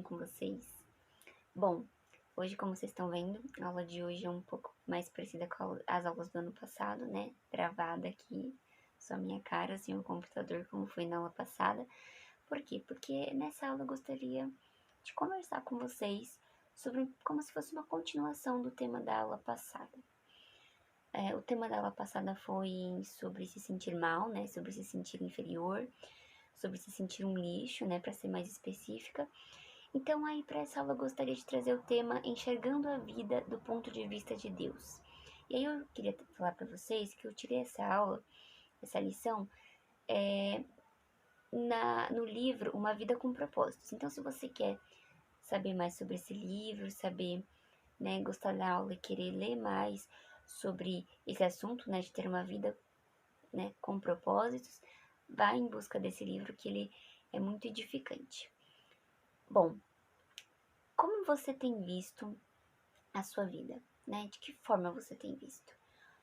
com vocês? Bom, hoje, como vocês estão vendo, a aula de hoje é um pouco mais parecida com as aulas do ano passado, né? Gravada aqui, só minha cara, sem o computador, como foi na aula passada. Por quê? Porque nessa aula eu gostaria de conversar com vocês sobre como se fosse uma continuação do tema da aula passada. O tema da aula passada foi sobre se sentir mal, né? Sobre se sentir inferior, sobre se sentir um lixo, né? Para ser mais específica. Então, aí, para essa aula, eu gostaria de trazer o tema Enxergando a Vida do Ponto de Vista de Deus. E aí, eu queria falar para vocês que eu tirei essa aula, essa lição, no livro Uma Vida com Propósitos. Então, se você quer saber mais sobre esse livro, saber, né, gostar da aula e querer ler mais sobre esse assunto, né, de ter uma vida, né, com propósitos, vá em busca desse livro, que ele é muito edificante. Bom, como você tem visto a sua vida, né? De que forma você tem visto?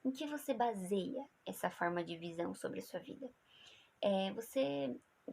Em que você baseia essa forma de visão sobre a sua vida? Não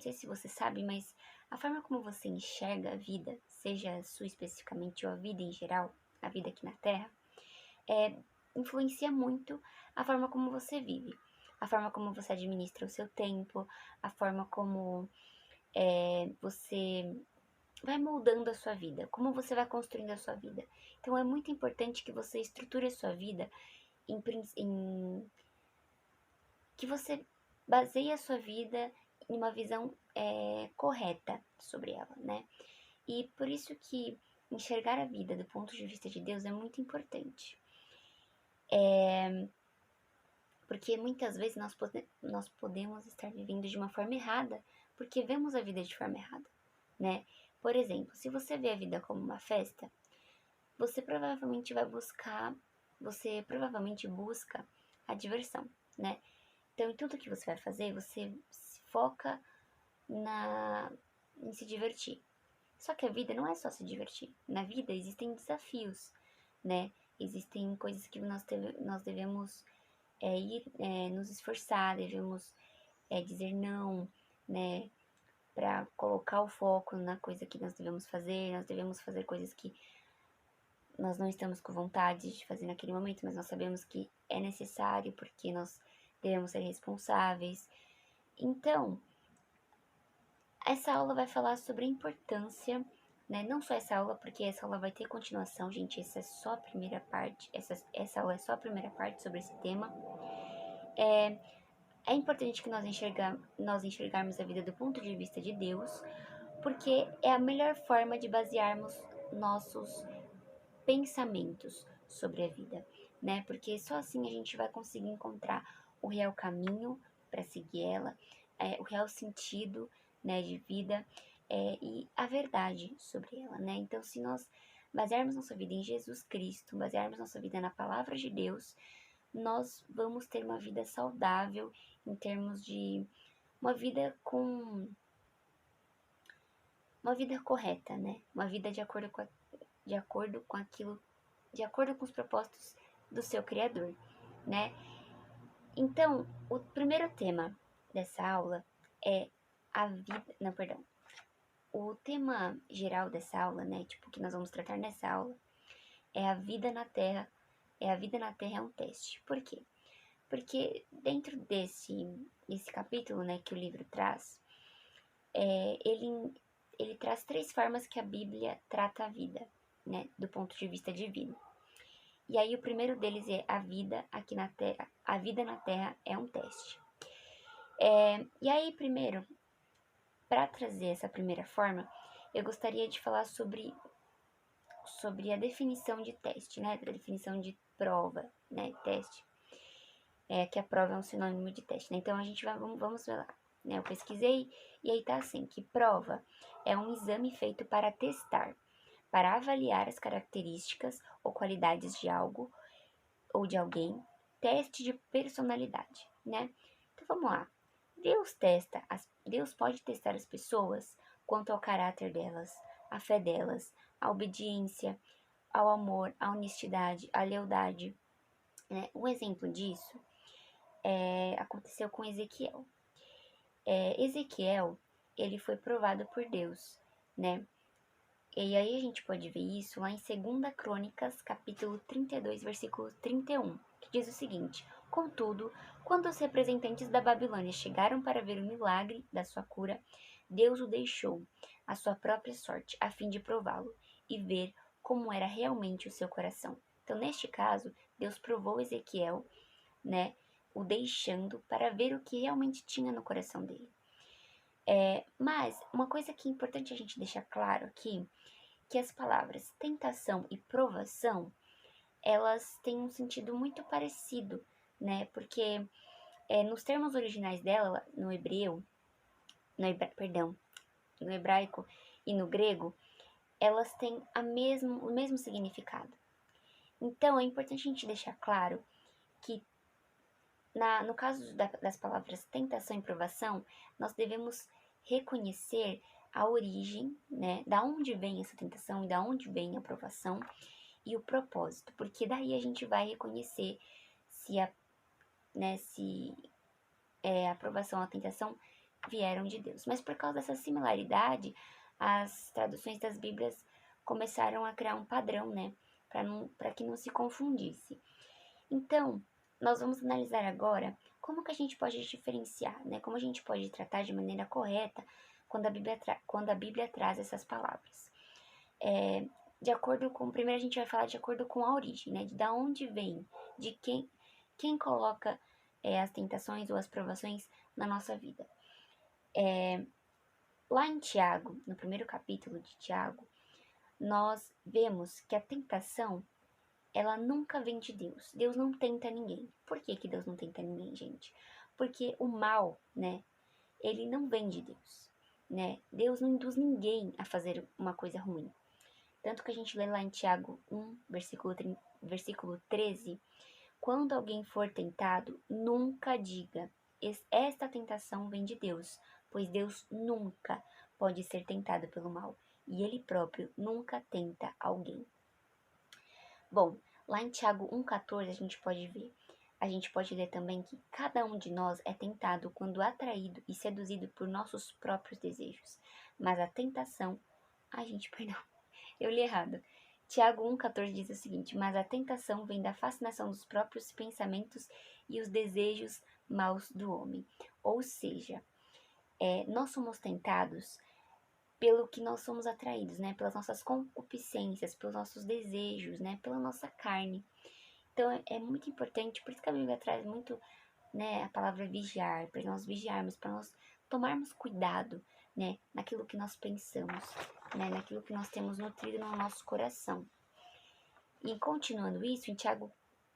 sei se você sabe, mas a forma como você enxerga a vida, seja a sua especificamente ou a vida em geral, a vida aqui na Terra, influencia muito a forma como você vive, a forma como você administra o seu tempo, a forma como você vai moldando a sua vida, como você vai construindo a sua vida. Então é muito importante que você estruture a sua vida que você baseie a sua vida em uma visão correta sobre ela, né? E por isso que enxergar a vida do ponto de vista de Deus é muito importante. Porque muitas vezes nós podemos estar vivendo de uma forma errada, porque vemos a vida de forma errada, né? Por exemplo, se você vê a vida como uma festa, você provavelmente busca a diversão, né? Então, em tudo que você vai fazer, você se foca em se divertir. Só que a vida não é só se divertir. Na vida existem desafios, né? Existem coisas que nós devemos nos esforçar, devemos dizer não, né? Para colocar o foco na coisa que nós devemos fazer coisas que nós não estamos com vontade de fazer naquele momento, mas nós sabemos que é necessário porque nós devemos ser responsáveis. Então, essa aula vai falar sobre a importância, né? Não só essa aula, porque essa aula vai ter continuação, gente. Essa é só a primeira parte. Essa aula é só a primeira parte sobre esse tema. É importante que nós enxergarmos a vida do ponto de vista de Deus, porque é a melhor forma de basearmos nossos pensamentos sobre a vida, né? Porque só assim a gente vai conseguir encontrar o real caminho para seguir ela, o real sentido, né, de vida, e a verdade sobre ela, né? Então, se nós basearmos nossa vida em Jesus Cristo, basearmos nossa vida na palavra de Deus, nós vamos ter uma vida saudável em termos de uma vida com uma vida correta, né? Uma vida de acordo com aquilo, de acordo com os propósitos do seu Criador, né? Então, o primeiro tema dessa aula é a vida. Não, perdão. O tema geral dessa aula, né? Tipo, que nós vamos tratar nessa aula, é a vida na Terra. A vida na Terra é um teste. Por quê? Porque dentro desse capítulo, né, que o livro traz, ele traz 3 formas que a Bíblia trata a vida, né, do ponto de vista divino. E aí o primeiro deles é a vida aqui na Terra. A vida na Terra é um teste. E aí, primeiro, para trazer essa primeira forma, eu gostaria de falar sobre a definição de teste, né? A definição de prova, né? Teste. Que a prova é um sinônimo de teste, né? Então, vamos ver lá. Né? Eu pesquisei e aí tá assim, que prova é um exame feito para testar, para avaliar as características ou qualidades de algo ou de alguém, teste de personalidade, né? Então vamos lá. Deus pode testar as pessoas quanto ao caráter delas, a fé delas, a obediência, ao amor, a honestidade, a lealdade, né? Um exemplo disso aconteceu com Ezequiel. Ezequiel, ele foi provado por Deus, né? E aí a gente pode ver isso lá em 2 Crônicas, capítulo 32, versículo 31, que diz o seguinte: Contudo, quando os representantes da Babilônia chegaram para ver o milagre da sua cura, Deus o deixou à sua própria sorte, a fim de prová-lo e ver como era realmente o seu coração. Então, neste caso, Deus provou Ezequiel, né, o deixando para ver o que realmente tinha no coração dele. Mas uma coisa que é importante a gente deixar claro aqui, que as palavras tentação e provação, elas têm um sentido muito parecido, né? Porque nos termos originais dela, no no hebraico e no grego, elas têm o mesmo significado. Então, é importante a gente deixar claro que no caso das palavras tentação e provação, nós devemos reconhecer a origem, né, da onde vem essa tentação e da onde vem a provação e o propósito, porque daí a gente vai reconhecer se a aprovação ou a tentação vieram de Deus. Mas por causa dessa similaridade, as traduções das Bíblias começaram a criar um padrão, né, para que não se confundisse. Então, nós vamos analisar agora como que a gente pode diferenciar, né? Como a gente pode tratar de maneira correta quando a Bíblia traz essas palavras. Primeiro a gente vai falar de acordo com a origem, né? De onde vem, de quem coloca as tentações ou as provações na nossa vida. Lá em Tiago, no primeiro capítulo de Tiago, nós vemos que a tentação ela nunca vem de Deus. Deus não tenta ninguém. Por que Deus não tenta ninguém, gente? Porque o mal, né, ele não vem de Deus, né? Deus não induz ninguém a fazer uma coisa ruim. Tanto que a gente lê lá em Tiago 1, versículo 13, quando alguém for tentado, nunca diga, esta tentação vem de Deus, pois Deus nunca pode ser tentado pelo mal, e ele próprio nunca tenta alguém. Bom, lá em Tiago 1,14 a gente pode ler também que cada um de nós é tentado quando atraído e seduzido por nossos próprios desejos. Mas a tentação, perdão, eu li errado. Tiago 1,14 diz o seguinte: mas a tentação vem da fascinação dos próprios pensamentos e os desejos maus do homem. Ou seja, nós somos tentados pelo que nós somos atraídos, né? Pelas nossas concupiscências, pelos nossos desejos, né? Pela nossa carne. Então, é muito importante, por isso que a Bíblia traz muito, né, a palavra vigiar, para nós vigiarmos, para nós tomarmos cuidado, né, naquilo que nós pensamos, né, naquilo que nós temos nutrido no nosso coração. E continuando isso, em Tiago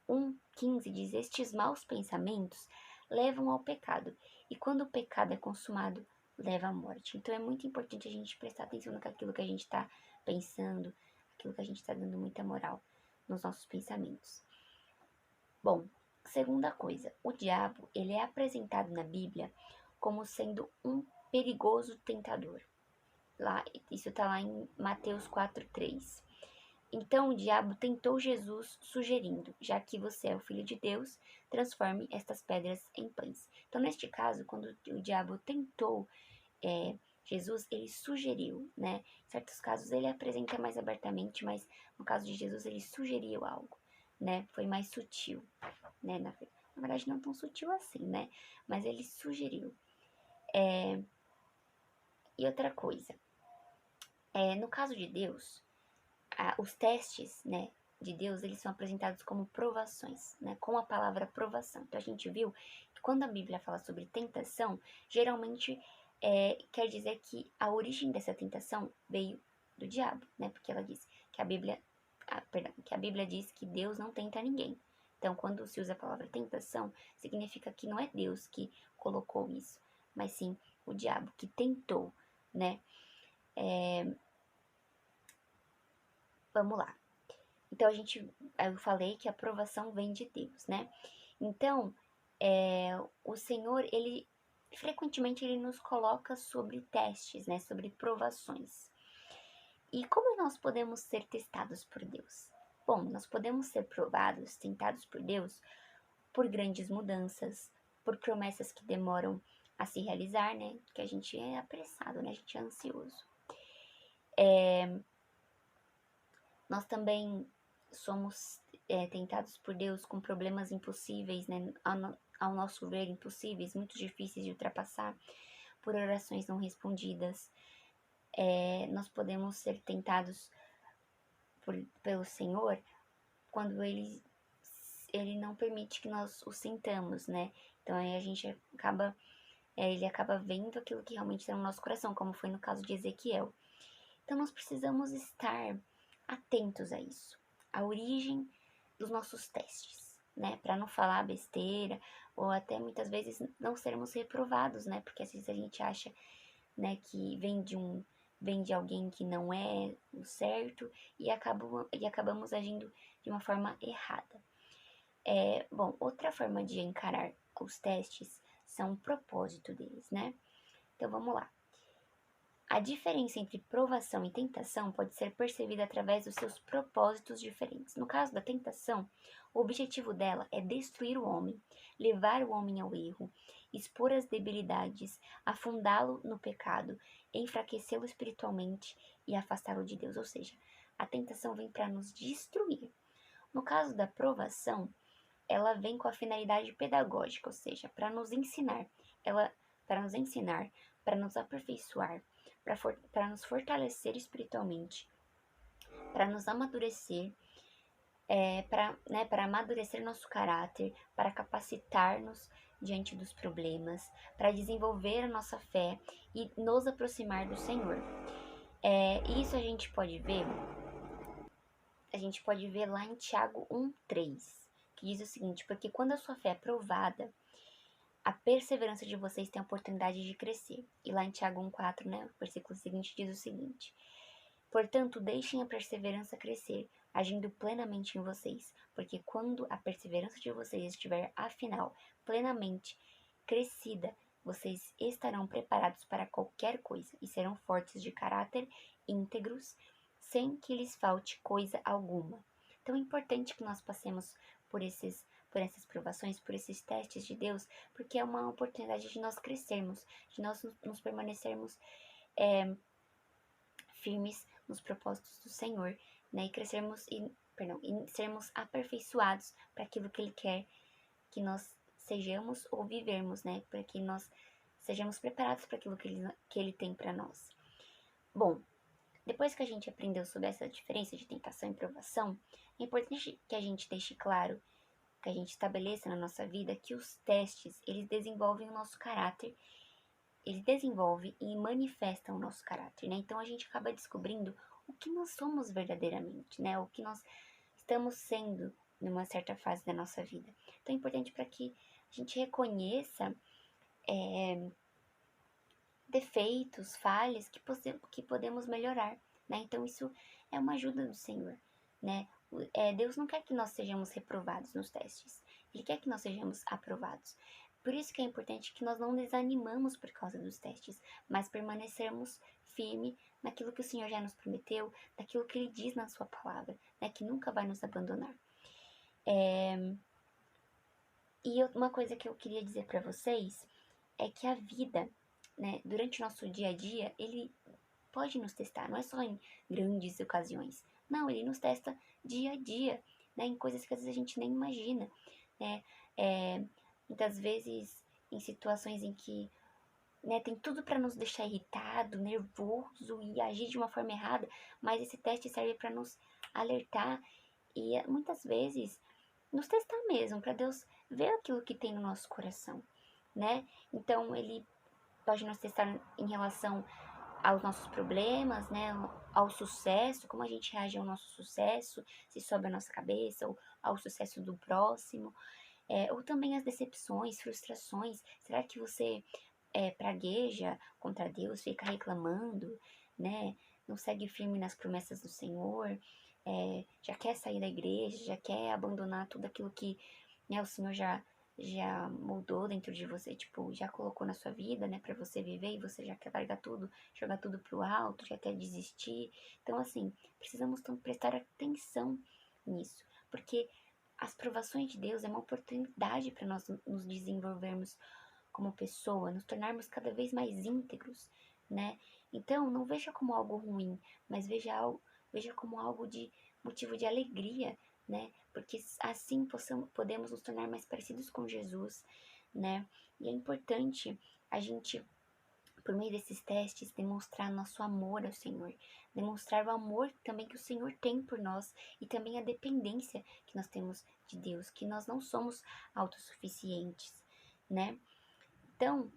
1,15 diz: estes maus pensamentos levam ao pecado, e quando o pecado é consumado, leva à morte. Então é muito importante a gente prestar atenção naquilo que a gente está pensando, aquilo que a gente está dando muita moral nos nossos pensamentos. Bom, segunda coisa, o diabo, ele é apresentado na Bíblia como sendo um perigoso tentador. Isso está lá em Mateus 4,3. Então o diabo tentou Jesus, sugerindo: já que você é o Filho de Deus, transforme estas pedras em pães. Então, neste caso, quando o diabo tentou Jesus, ele sugeriu, né? Em certos casos ele apresenta mais abertamente, mas no caso de Jesus ele sugeriu algo, né? Foi mais sutil, né? Na verdade, não tão sutil assim, né? Mas ele sugeriu. E outra coisa, no caso de Deus, os testes, né, de Deus, eles são apresentados como provações, né, com a palavra provação. Então a gente viu que quando a Bíblia fala sobre tentação, geralmente quer dizer que a origem dessa tentação veio do diabo, né, porque ela diz que que a Bíblia diz que Deus não tenta ninguém. Então, quando se usa a palavra tentação, significa que não é Deus que colocou isso, mas sim o diabo que tentou, né? Vamos lá. Então, eu falei que a aprovação vem de Deus, né? Então, o Senhor, frequentemente, ele nos coloca sobre testes, né? Sobre provações. E como nós podemos ser testados por Deus? Bom, nós podemos ser provados, tentados por Deus, por grandes mudanças, por promessas que demoram a se realizar, né? Porque a gente é apressado, né? A gente é ansioso. Nós também somos tentados por Deus com problemas impossíveis, né? Ao nosso ver, impossíveis, muito difíceis de ultrapassar, por orações não respondidas. Nós podemos ser tentados pelo Senhor quando ele não permite que nós o sintamos, né? Então aí a gente acaba, ele acaba vendo aquilo que realmente está no nosso coração, como foi no caso de Ezequiel. Então nós precisamos estar atentos a isso, a origem dos nossos testes, né? Para não falar besteira ou até muitas vezes não sermos reprovados, né? Porque às vezes a gente acha, né, que vem de alguém que não é o certo e acabamos agindo de uma forma errada. Bom, outra forma de encarar os testes são o propósito deles, né? Então vamos lá. A diferença entre provação e tentação pode ser percebida através dos seus propósitos diferentes. No caso da tentação, o objetivo dela é destruir o homem, levar o homem ao erro, expor as debilidades, afundá-lo no pecado, enfraquecê-lo espiritualmente e afastá-lo de Deus. Ou seja, a tentação vem para nos destruir. No caso da provação, ela vem com a finalidade pedagógica, ou seja, para nos ensinar. Para nos aperfeiçoar, para nos fortalecer espiritualmente, para nos amadurecer, para amadurecer nosso caráter, para capacitar-nos diante dos problemas, para desenvolver a nossa fé e nos aproximar do Senhor. Isso a gente pode ver lá em Tiago 1:3, que diz o seguinte: porque quando a sua fé é provada, a perseverança de vocês tem a oportunidade de crescer. E lá em Tiago 1:4, né, o versículo seguinte diz o seguinte: portanto, deixem a perseverança crescer, agindo plenamente em vocês, porque quando a perseverança de vocês estiver, afinal, plenamente crescida, vocês estarão preparados para qualquer coisa e serão fortes de caráter, íntegros, sem que lhes falte coisa alguma. Então é importante que nós passemos por essas provações, por esses testes de Deus, porque é uma oportunidade de nós crescermos, de nós nos permanecermos firmes nos propósitos do Senhor, né? E crescermos e sermos aperfeiçoados para aquilo que Ele quer que nós sejamos ou vivermos, né? Para que nós sejamos preparados para aquilo que Ele tem para nós. Bom, depois que a gente aprendeu sobre essa diferença de tentação e provação, é importante que a gente deixe claro, que a gente estabeleça na nossa vida que os testes, eles desenvolvem o nosso caráter, eles desenvolvem e manifestam o nosso caráter, né? Então a gente acaba descobrindo o que nós somos verdadeiramente, né? O que nós estamos sendo numa certa fase da nossa vida. Então é importante para que a gente reconheça defeitos, falhas que podemos melhorar, né? Então isso é uma ajuda do Senhor, né? Deus não quer que nós sejamos reprovados nos testes, Ele quer que nós sejamos aprovados. Por isso que é importante que nós não desanimamos por causa dos testes, mas permanecermos firme naquilo que o Senhor já nos prometeu, naquilo que Ele diz na sua palavra, né? Que nunca vai nos abandonar. E uma coisa que eu queria dizer para vocês é que a vida, né, durante o nosso dia a dia, ele pode nos testar, não é só em grandes ocasiões. Não, ele nos testa dia a dia, né, em coisas que às vezes a gente nem imagina, né? Muitas vezes em situações em que, né, tem tudo para nos deixar irritado, nervoso e agir de uma forma errada, mas esse teste serve para nos alertar e muitas vezes nos testar mesmo, para Deus ver aquilo que tem no nosso coração, né? Então ele pode nos testar em relação aos nossos problemas, né, ao sucesso, como a gente reage ao nosso sucesso, se sobe a nossa cabeça, ou ao sucesso do próximo, ou também as decepções, frustrações. Será que você pragueja contra Deus, fica reclamando, né, não segue firme nas promessas do Senhor, já quer sair da igreja, já quer abandonar tudo aquilo que, né, o Senhor já moldou dentro de você, tipo, já colocou na sua vida, né, para você viver e você já quer largar tudo, jogar tudo pro alto, já quer desistir. Então, assim, precisamos prestar atenção nisso, porque as provações de Deus é uma oportunidade para nós nos desenvolvermos como pessoa, nos tornarmos cada vez mais íntegros, né? Então, não veja como algo ruim, mas veja como algo de motivo de alegria, né? Porque assim podemos nos tornar mais parecidos com Jesus, né? E é importante a gente, por meio desses testes, demonstrar nosso amor ao Senhor, demonstrar o amor também que o Senhor tem por nós e também a dependência que nós temos de Deus, que nós não somos autossuficientes, né? Então,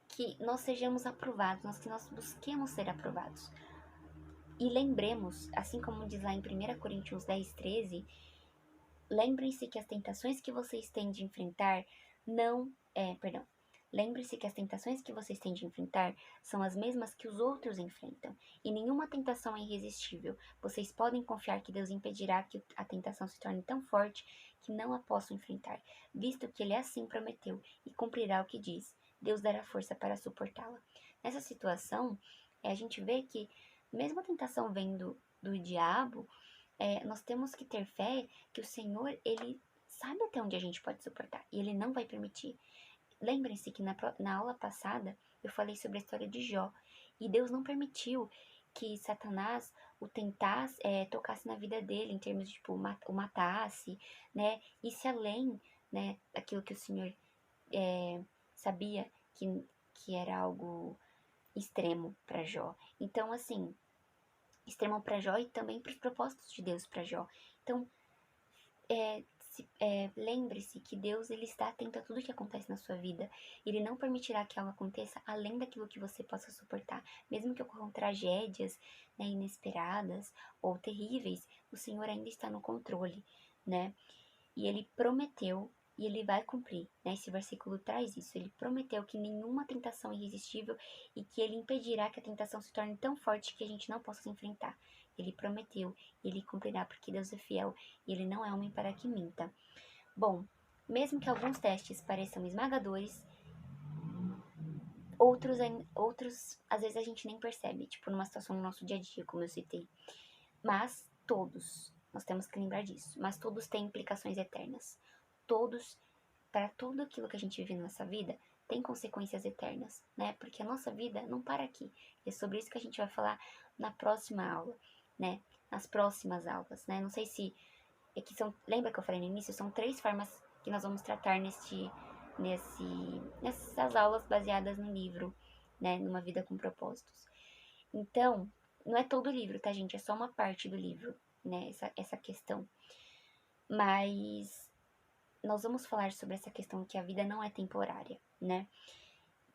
que nós sejamos aprovados, que nós busquemos ser aprovados. E lembremos, assim como diz lá em 1 Coríntios 10:13, lembrem-se que as tentações que vocês têm de enfrentar lembre-se que as tentações que vocês têm de enfrentar são as mesmas que os outros enfrentam, e nenhuma tentação é irresistível. Vocês podem confiar que Deus impedirá que a tentação se torne tão forte que não a possam enfrentar, visto que Ele assim prometeu e cumprirá o que diz. Deus dará força para suportá-la. Nessa situação, a gente vê que, mesmo a tentação vindo do diabo, nós temos que ter fé que o Senhor, Ele sabe até onde a gente pode suportar e Ele não vai permitir. Lembrem-se que na aula passada eu falei sobre a história de Jó e Deus não permitiu que Satanás o tentasse, tocasse na vida dele em termos de tipo, o matasse, né? Isso além, né, daquilo que o Senhor sabia que era algo extremo para Jó. Então, assim, extremo para Jó e também para os propósitos de Deus para Jó. Então, lembre-se que Deus, ele está atento a tudo que acontece na sua vida. Ele não permitirá que algo aconteça além daquilo que você possa suportar. Mesmo que ocorram tragédias, né, inesperadas ou terríveis, o Senhor ainda está no controle, né? E ele prometeu, e ele vai cumprir, né? Esse versículo traz isso. Ele prometeu que nenhuma tentação é irresistível e que ele impedirá que a tentação se torne tão forte que a gente não possa se enfrentar. Ele prometeu, e ele cumprirá, porque Deus é fiel e ele não é homem para que minta. Bom, mesmo que alguns testes pareçam esmagadores, outros às vezes a gente nem percebe, tipo numa situação no nosso dia a dia, como eu citei. Mas todos, nós temos que lembrar disso, mas todos têm implicações eternas. Todos, para tudo aquilo que a gente vive na nossa vida, tem consequências eternas, né? Porque a nossa vida não para aqui. E é sobre isso que a gente vai falar na próxima aula, né? Nas próximas aulas, né? Não sei se lembra que eu falei no início? São 3 formas que nós vamos tratar nessas aulas baseadas no livro, né? Numa vida com propósitos. Então, não é todo o livro, tá, gente? É só uma parte do livro, né? Essa questão. Mas nós vamos falar sobre essa questão que a vida não é temporária, né?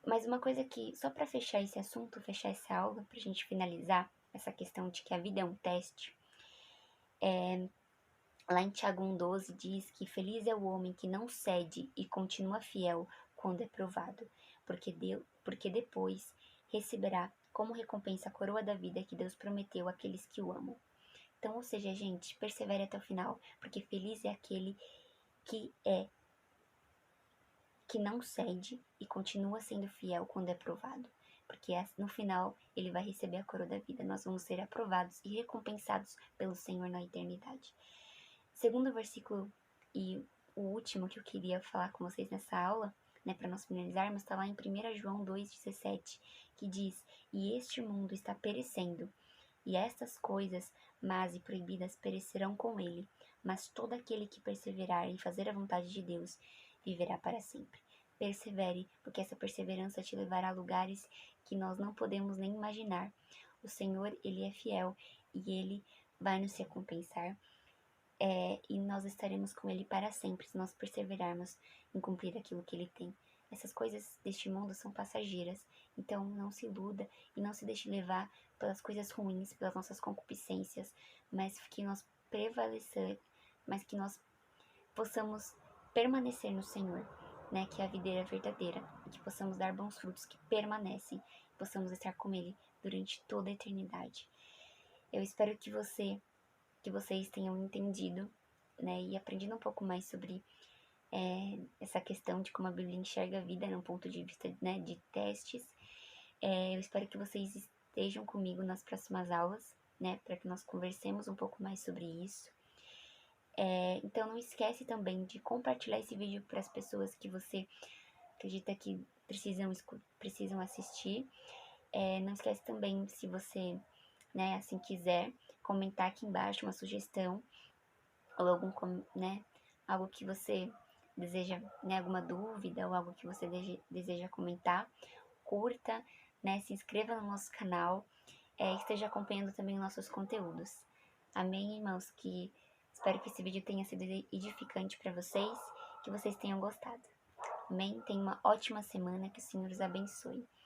Mas uma coisa que, só para fechar esse assunto, fechar essa aula, pra gente finalizar essa questão de que a vida é um teste, lá em Tiago 1,12 diz que feliz é o homem que não cede e continua fiel quando é provado, porque depois receberá como recompensa a coroa da vida que Deus prometeu àqueles que o amam. Então, ou seja, gente, persevere até o final, porque feliz é aquele que não cede e continua sendo fiel quando é provado. Porque no final ele vai receber a coroa da vida. Nós vamos ser aprovados e recompensados pelo Senhor na eternidade. Segundo versículo e o último que eu queria falar com vocês nessa aula, né, para nós finalizarmos, está lá em 1 João 2,17, que diz: E este mundo está perecendo, e estas coisas más e proibidas perecerão com ele, mas todo aquele que perseverar em fazer a vontade de Deus viverá para sempre. Persevere, porque essa perseverança te levará a lugares que nós não podemos nem imaginar. O Senhor, Ele é fiel e Ele vai nos recompensar. E nós estaremos com Ele para sempre se nós perseverarmos em cumprir aquilo que Ele tem. Essas coisas deste mundo são passageiras, então não se iluda e não se deixe levar pelas coisas ruins, pelas nossas concupiscências, mas que nós possamos permanecer no Senhor, né, que é a videira verdadeira, e que possamos dar bons frutos que permanecem, e possamos estar com Ele durante toda a eternidade. Eu espero que vocês tenham entendido, né, e aprendido um pouco mais sobre essa questão de como a Bíblia enxerga a vida num ponto de vista, né, de testes. Eu espero que vocês estejam comigo nas próximas aulas, né, para que nós conversemos um pouco mais sobre isso. Então não esquece também de compartilhar esse vídeo para as pessoas que você acredita que precisam assistir. Não esquece também, se você, né, assim quiser, comentar aqui embaixo uma sugestão ou algo que você deseja, alguma dúvida ou algo que você deseja comentar. Curta, se inscreva no nosso canal, e esteja acompanhando também nossos conteúdos. Amém, irmãos? Espero que esse vídeo tenha sido edificante para vocês, que vocês tenham gostado. Amém? Tenha uma ótima semana, que o Senhor os abençoe.